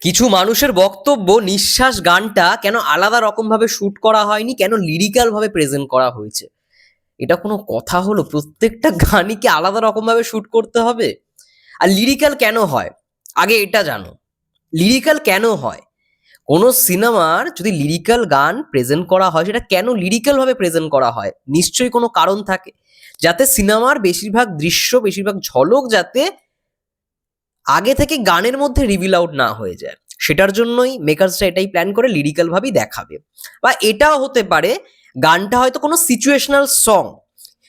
কিছু মানুষের বক্তব্য নিঃশ্বাস গানটা কেন আলাদা রকমভাবে শ্যুট করা হয়নি, কেন লিরিক্যালভাবে প্রেজেন্ট করা হয়েছে। এটা কোনো কথা হলো? প্রত্যেকটা গানই কি আলাদা রকমভাবে শ্যুট করতে হবে? আর লিরিক্যাল কেন হয়? আগে এটা জানো, লিরিক্যাল কেন হয়? কোনো সিনেমার যদি লিরিক্যাল গান প্রেজেন্ট করা হয়, সেটা কেন লিরিক্যালভাবে প্রেজেন্ট করা হয়? নিশ্চয়ই কোনো কারণ থাকে, যাতে সিনেমার বেশিরভাগ দৃশ্য, বেশিরভাগ ঝলক যাতে আগে থেকে গানের মধ্যে রিভিল আউট না হয়ে যায়। সেটার জন্যই মেকার্সরা এটাই প্ল্যান করে লিরিক্যালভাবেই দেখাবে। বা এটাও হতে পারে গানটা হয়তো কোনো সিচুয়েশনাল সং,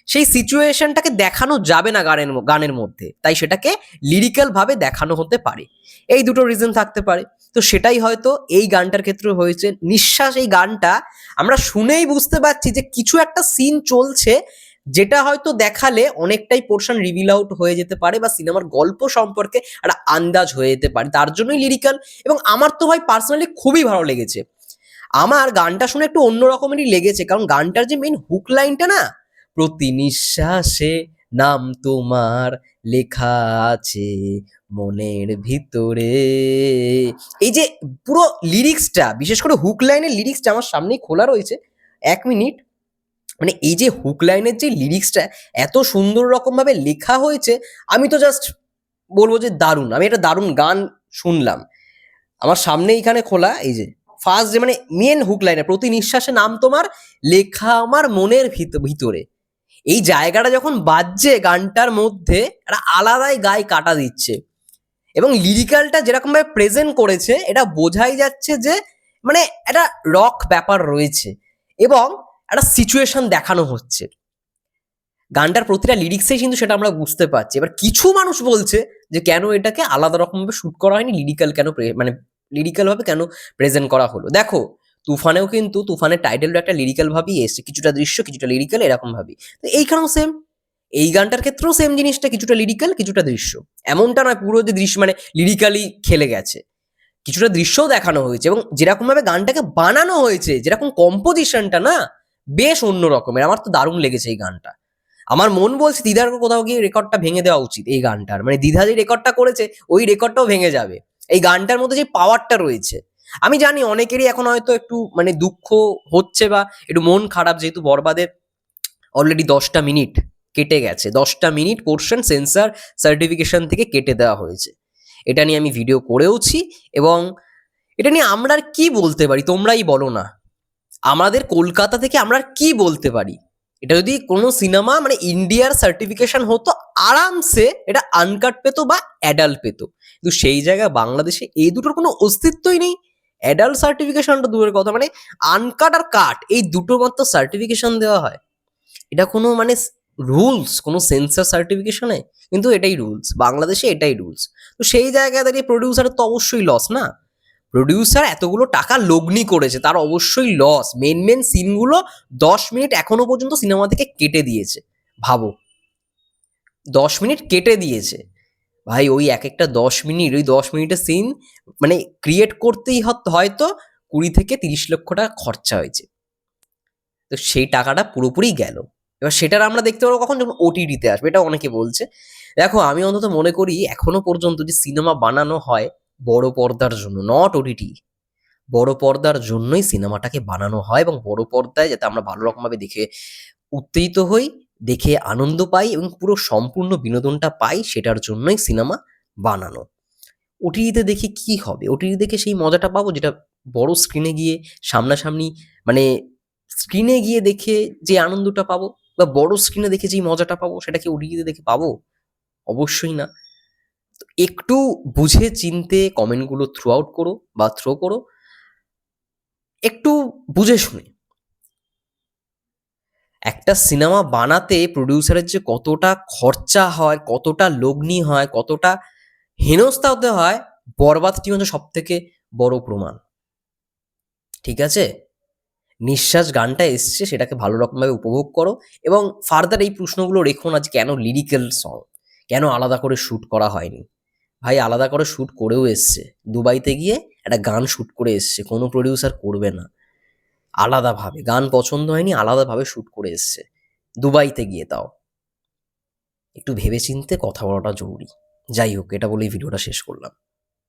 সেই সিচুয়েশনটাকে দেখানো যাবে না গানের গানের মধ্যে, তাই সেটাকে লিরিক্যালভাবে দেখানো হতে পারে। এই দুটো রিজন থাকতে পারে। তো সেটাই হয়তো এই গানটার ক্ষেত্রে হয়েছে। নিঃশ্বাস এই গানটা আমরা শুনেই বুঝতে পারছি যে কিছু একটা সিন চলছে, যেটা হয়তো দেখালে অনেকটাই পোর্শন রিভিল আউট হয়ে যেতে পারে বা সিনেমার গল্প সম্পর্কে একটা আন্দাজ হয়ে যেতে পারে, তার জন্যই লিরিক্যাল। এবং আমার তো ভাই পার্সোনালি খুবই ভালো লেগেছে। আমার গানটা শুনে একটু অন্য রকমেরই লেগেছে, কারণ গানটার যে মেইন হুক লাইনটা না, প্রতি নিঃশ্বাসে নাম তোমার লেখা আছে মনের ভিতরে, এই যে পুরো লিরিক্সটা, বিশেষ করে হুক লাইনের লিরিক্সটা আমার সামনেই খোলা রয়েছে, 1 মিনিট। মানে এই যে হুক লাইনের যে লিরিক্সটা এত সুন্দর রকম ভাবে লেখা হয়েছে, আমি তো জাস্ট বলবো যে দারুণ। আমি একটা দারুণ গান শুনলাম, আমার সামনে এইখানে খোলা, এই যে ফার্স্ট যে মানে মেন হুক লাইনে প্রতি নিঃশ্বাসে নাম তোমার লেখা আমার মনের ভিতরে, এই জায়গাটা যখন বাজছে গানটার মধ্যে, একটা আলাদাই গায়ে কাটা দিচ্ছে। এবং লিরিক্যালটা যেরকম ভাবে প্রেজেন্ট করেছে, এটা বোঝাই যাচ্ছে যে মানে একটা রক ব্যাপার রয়েছে এবং একটা সিচুয়েশন দেখানো হচ্ছে গানটার প্রতিটা লিরিক্সেই, কিন্তু সেটা আমরা বুঝতে পারছি। এবার কিছু মানুষ বলছে যে কেন এটাকে আলাদা রকমভাবে শুট করা হয়নি, লিরিক্যাল কেন মানে লিরিক্যাল ভাবে কেন প্রেজেন্ট করা হলো। দেখো, তুফানেও কিন্তু তুফানের টাইটেলটা একটা লিরিক্যাল ভাবেই এসছে, কিছুটা দৃশ্য কিছুটা লিরিক্যাল এরকম ভাবেই। তো এইখানেও সেম, এই গানটার ক্ষেত্রেও সেম জিনিসটা, কিছুটা লিরিক্যাল কিছুটা দৃশ্য। এমনটা নয় পুরো যে দৃশ্য মানে লিরিক্যালি খেলে গেছে, কিছুটা দৃশ্যও দেখানো হয়েছে। এবং যেরকম ভাবে গানটাকে বানানো হয়েছে, যেরকম কম্পোজিশনটা না, বেশ অন্য রকমের। আমার তো দারুণ লেগেছে এই গানটা। আমার মন বলছে দিদার কোথাও গিয়ে রেকর্ডটা ভেঙে দেওয়া উচিত এই গানটার, মানে দিদা যে রেকর্ডটা করেছে ওই রেকর্ডটাও ভেঙে যাবে এই গানটার মধ্যে যে পাওয়ারটা রয়েছে। আমি জানি অনেকেরই এখন হয়তো একটু মানে দুঃখ হচ্ছে বা একটু মন খারাপ, যেহেতু বরবাদের অলরেডি 10টা মিনিট কেটে গেছে, 10টা মিনিট পোর্শন সেন্সার সার্টিফিকেশন থেকে কেটে দেওয়া হয়েছে। এটা নিয়ে আমি ভিডিও করেওছি এবং এটা নিয়ে আমরা আর কি বলতে পারি তোমরাই বলো না। আমাদের কলকাতা থেকে আমরা আর কি বলতে পারি? এটা যদি কোনো সিনেমা মানে ইন্ডিয়ার সার্টিফিকেশন হতো, আরামসে এটা আনকাট পেতো বা অ্যাডাল্ট পেতো, কিন্তু সেই জায়গায় বাংলাদেশে এই দুটোর কোনো অস্তিত্বই নেই। অ্যাডাল্ট সার্টিফিকেশনটা দূরের কথা, মানে আনকাট আর কাট এই দুটো মাত্র সার্টিফিকেশন দেওয়া হয়। এটা কোনো মানে রুলস, কোনো সেন্সার সার্টিফিকেশনে কিন্তু এটাই রুলস, বাংলাদেশে এটাই রুলস। তো সেই জায়গায় দাঁড়িয়ে প্রডিউসারের তো অবশ্যই লস না। প্রডিউসার এতগুলো টাকা লগ্নি করেছে, তার অবশ্যই লস। মেন সিনগুলো 10 মিনিট এখনো পর্যন্ত সিনেমা থেকে কেটে দিয়েছে। ভাবো, 10 মিনিট কেটে দিয়েছে ভাই। ওই এক একটা 10 মিনিট, ওই 10 মিনিটের সিন মানে ক্রিয়েট করতেই হয়তো 20 থেকে 30 লক্ষ টাকা খরচা হয়েছে। তো সেই টাকাটা পুরোপুরি গেল। এবার সেটার আমরা দেখতে পারবো কখন, যখন ওটিটিতে আসবে, এটা অনেকে বলছে। দেখো, আমি অন্তত মনে করি এখনো পর্যন্ত যে সিনেমা বানানো হয় বড় পর্দার জন্য, নট ওটিটি, বড় পর্দার জন্যই সিনেমাটাকে বানানো হয় এবং বড় পর্দায় যাতে আমরা ভালো রকমভাবে দেখে উত্তেজিত হই, দেখে আনন্দ পাই এবং পুরো সম্পূর্ণ বিনোদনটা পাই, সেটার জন্যই সিনেমা বানানো। ওটিটিতে দেখে কি হবে? ওটিটি দেখে সেই মজাটা পাবো যেটা বড় স্ক্রিনে গিয়ে সামনাসামনি মানে স্ক্রিনে গিয়ে দেখে যে আনন্দটা পাবো বা বড় স্ক্রিনে দেখে যেই মজাটা পাবো, সেটা কি ওটিটিতে দেখে পাবো? অবশ্যই না। তো একটু বুঝে চিনতে কমেন্টগুলো থ্রু আউট করো বা থ্রো করো, একটু বুঝে শুনে। একটা সিনেমা বানাতে প্রডিউসারের যে কতটা খরচা হয়, কতটা লগ্নি হয়, কতটা হেনস্থা হতে হয়, বরবাদ টিম হচ্ছে সব থেকে বড় প্রমাণ। ঠিক আছে, নিঃশ্বাস গানটা এসছে, সেটাকে ভালো রকমভাবে উপভোগ করো এবং ফার্দার এই প্রশ্নগুলো রেখো না যে কেন লিরিক্যাল সং, কেন আলাদা করে শ্যুট করা হয়নি। ভাই, আলাদা করে শ্যুট করেও এসছে, দুবাইতে গিয়ে একটা গান শ্যুট করে এসছে, কোনো প্রডিউসার করবে না। আলাদাভাবে গান পছন্দ হয়নি, আলাদাভাবে শ্যুট করে এসছে, দুবাইতে গিয়ে তাও। একটু ভেবেচিন্তে কথা বলাটা জরুরি। যাই হোক, এটা বলেই ভিডিওটা শেষ করলাম।